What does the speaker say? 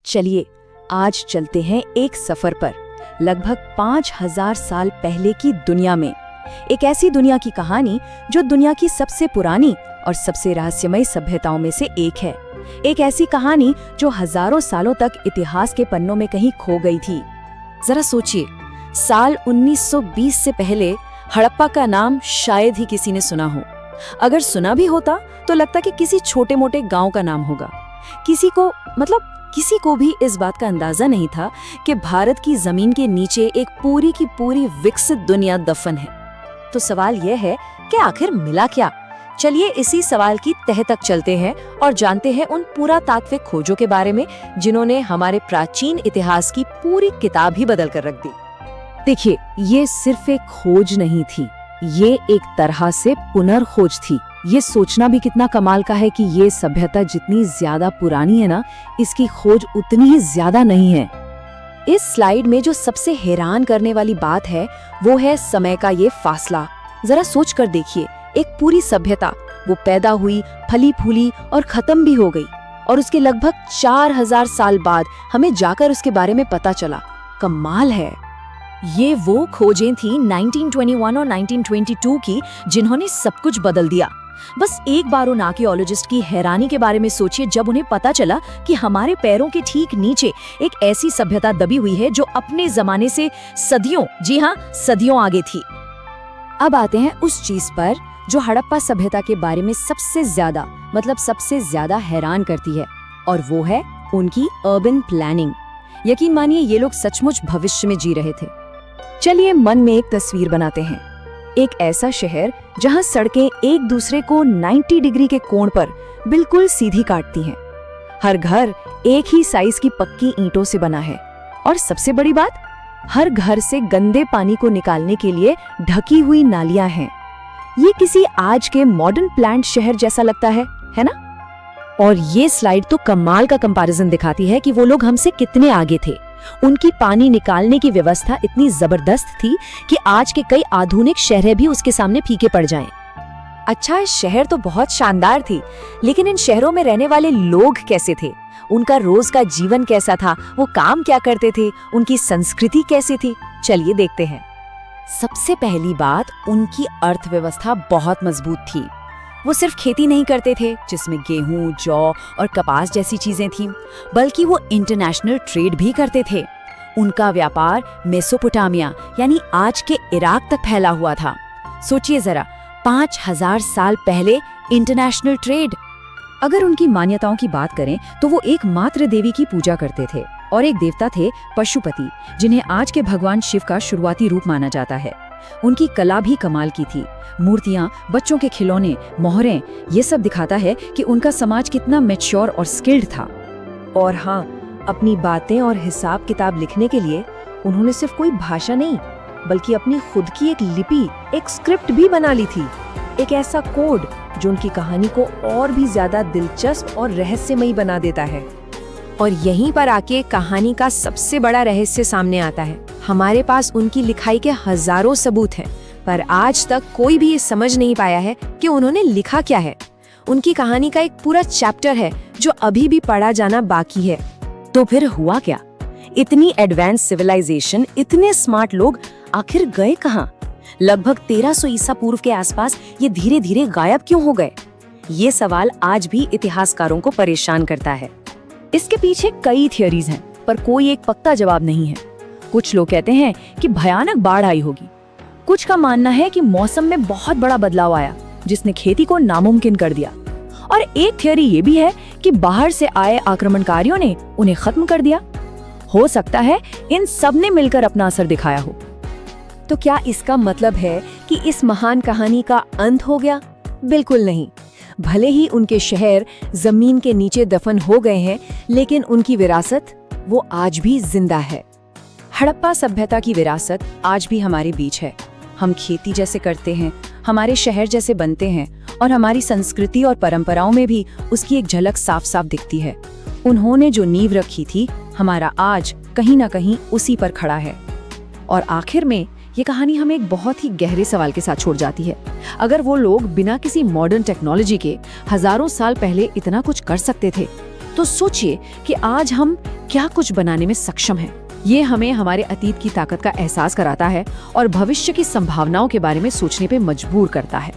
चलिए आज चलते हैं एक सफर पर, लगभग 5000 साल पहले की दुनिया में। एक ऐसी दुनिया की कहानी जो दुनिया की सबसे पुरानी और सबसे रहस्यमय सभ्यताओं में से एक है। एक ऐसी कहानी जो हजारों सालों तक इतिहास के पन्नों में कहीं खो गई थी। जरा सोचिए, साल 1920 से पहले हड़प्पा का नाम शायद ही किसी ने सुना हो। अगर सुना भी होता तो लगता कि किसी छोटे मोटे गांव का नाम होगा। किसी को भी इस बात का अंदाजा नहीं था कि भारत की जमीन के नीचे एक पूरी की पूरी विकसित दुनिया दफन है। तो सवाल यह है कि आखिर मिला क्या? चलिए इसी सवाल की तह तक चलते हैं और जानते हैं उन पुरातात्विक खोजों के बारे में जिन्होंने हमारे प्राचीन इतिहास की पूरी किताब ही बदल कर रख दी। देखिए, ये सिर्फ एक खोज नहीं थी, ये एक तरह से पुनर्खोज थी। ये सोचना भी कितना कमाल का है कि ये सभ्यता जितनी ज्यादा पुरानी है ना, इसकी खोज उतनी ही ज्यादा नहीं है। इस स्लाइड में जो सबसे हैरान करने वाली बात है वो है समय का ये फासला। जरा सोच कर देखिए, एक पूरी सभ्यता वो पैदा हुई, फली फूली और खत्म भी हो गई, और उसके लगभग 4000 साल बाद हमें जाकर उसके बारे में पता चला। कमाल है। ये वो खोजें थी 1921 और 1922 की जिन्होंने सब कुछ बदल दिया। बस एक बार उन आर्कियोलॉजिस्ट की हैरानी के बारे में सोचिए जब उन्हें पता चला कि हमारे पैरों के ठीक नीचे एक ऐसी सभ्यता दबी हुई है जो अपने जमाने से सदियों, जी हाँ, सदियों आगे थी। अब आते हैं उस चीज पर जो हड़प्पा सभ्यता के बारे में सबसे ज्यादा हैरान करती है, और वो है उनकी अर्बन प्लानिंग। यकीन मानिए, ये लोग सचमुच भविष्य में जी रहे थे। चलिए मन में एक तस्वीर बनाते हैं। एक ऐसा शहर जहां सड़कें एक दूसरे को 90 डिग्री के कोण पर बिल्कुल सीधी काटती हैं। हर घर एक ही साइज की पक्की ईंटों से बना है, और सबसे बड़ी बात, हर घर से गंदे पानी को निकालने के लिए ढकी हुई नालियां हैं। ये किसी आज के मॉडर्न प्लांट शहर जैसा लगता है ना? और ये स्लाइड तो कमाल का कंपैरिजन दिखाती है कि वो लोग हमसे कितने आगे थे। उनकी पानी निकालने की व्यवस्था इतनी जबरदस्त थी कि आज के कई आधुनिक शहर भी उसके सामने फीके पड़ जाएं। अच्छा, शहर तो बहुत शानदार थी, लेकिन इन शहरों में रहने वाले लोग कैसे थे? उनका रोज का जीवन कैसा था? वो काम क्या करते थे? उनकी संस्कृति कैसी थी? चलिए देखते हैं। सबसे पहली बात, उनकी अर्थव्यवस्था बहुत मजबूत थी। वो सिर्फ खेती नहीं करते थे जिसमें गेहूं, जौ और कपास जैसी चीजें थीं, बल्कि वो इंटरनेशनल ट्रेड भी करते थे। उनका व्यापार मेसोपोटामिया यानी आज के इराक तक फैला हुआ था। सोचिए जरा, 5000 साल पहले इंटरनेशनल ट्रेड। अगर उनकी मान्यताओं की बात करें तो वो एक मात्र देवी की पूजा करते थे, और एक देवता थे पशुपति, जिन्हें आज के भगवान शिव का शुरुआती रूप माना जाता है। उनकी कला भी कमाल की थी। मूर्तियां, बच्चों के खिलौने, मोहरें, ये सब दिखाता है कि उनका समाज कितना मैच्योर और स्किल्ड था। और हाँ, अपनी बातें और हिसाब किताब लिखने के लिए उन्होंने सिर्फ कोई भाषा नहीं, बल्कि अपनी खुद की एक लिपि, एक स्क्रिप्ट भी बना ली थी। एक ऐसा कोड जो उनकी कहानी को और भी ज्यादा दिलचस्प और रहस्यमयी बना देता है। और यहीं पर आके कहानी का सबसे बड़ा रहस्य सामने आता है। हमारे पास उनकी लिखाई के हजारों सबूत हैं, पर आज तक कोई भी ये समझ नहीं पाया है कि उन्होंने लिखा क्या है। उनकी कहानी का एक पूरा चैप्टर है जो अभी भी पढ़ा जाना बाकी है। तो फिर हुआ क्या? इतनी एडवांस सिविलाइजेशन, इतने स्मार्ट लोग आखिर गए कहाँ? लगभग 1300 ईसा पूर्व के आसपास ये धीरे धीरे गायब क्यों हो गए? ये सवाल आज भी इतिहासकारों को परेशान करता है। इसके पीछे कई थियरीज हैं, पर कोई एक पक्का जवाब नहीं है। कुछ लोग कहते हैं कि भयानक बाढ़ आई होगी। कुछ का मानना है कि मौसम में बहुत बड़ा बदलाव आया जिसने खेती को नामुमकिन कर दिया। और एक थियरी ये भी है कि बाहर से आए आक्रमणकारियों ने उन्हें खत्म कर दिया। हो सकता है इन सब ने मिलकर अपना असर दिखाया हो। तो क्या इसका मतलब है कि इस महान कहानी का अंत हो गया? बिल्कुल नहीं। भले ही उनके शहर जमीन के नीचे दफन हो गए हैं, लेकिन उनकी विरासत वो आज भी जिंदा है। हड़प्पा सभ्यता की विरासत आज भी हमारे बीच है। हम खेती जैसे करते हैं, हमारे शहर जैसे बनते हैं, और हमारी संस्कृति और परंपराओं में भी उसकी एक झलक साफ साफ दिखती है। उन्होंने जो नींव रखी थी, हमारा आज कहीं ना कहीं उसी पर खड़ा है। और आखिर में ये कहानी हमें एक बहुत ही गहरे सवाल के साथ छोड़ जाती है। अगर वो लोग बिना किसी मॉडर्न टेक्नोलॉजी के हजारों साल पहले इतना कुछ कर सकते थे, तो सोचिए कि आज हम क्या कुछ बनाने में सक्षम हैं। ये हमें हमारे अतीत की ताकत का एहसास कराता है और भविष्य की संभावनाओं के बारे में सोचने पे मजबूर करता है।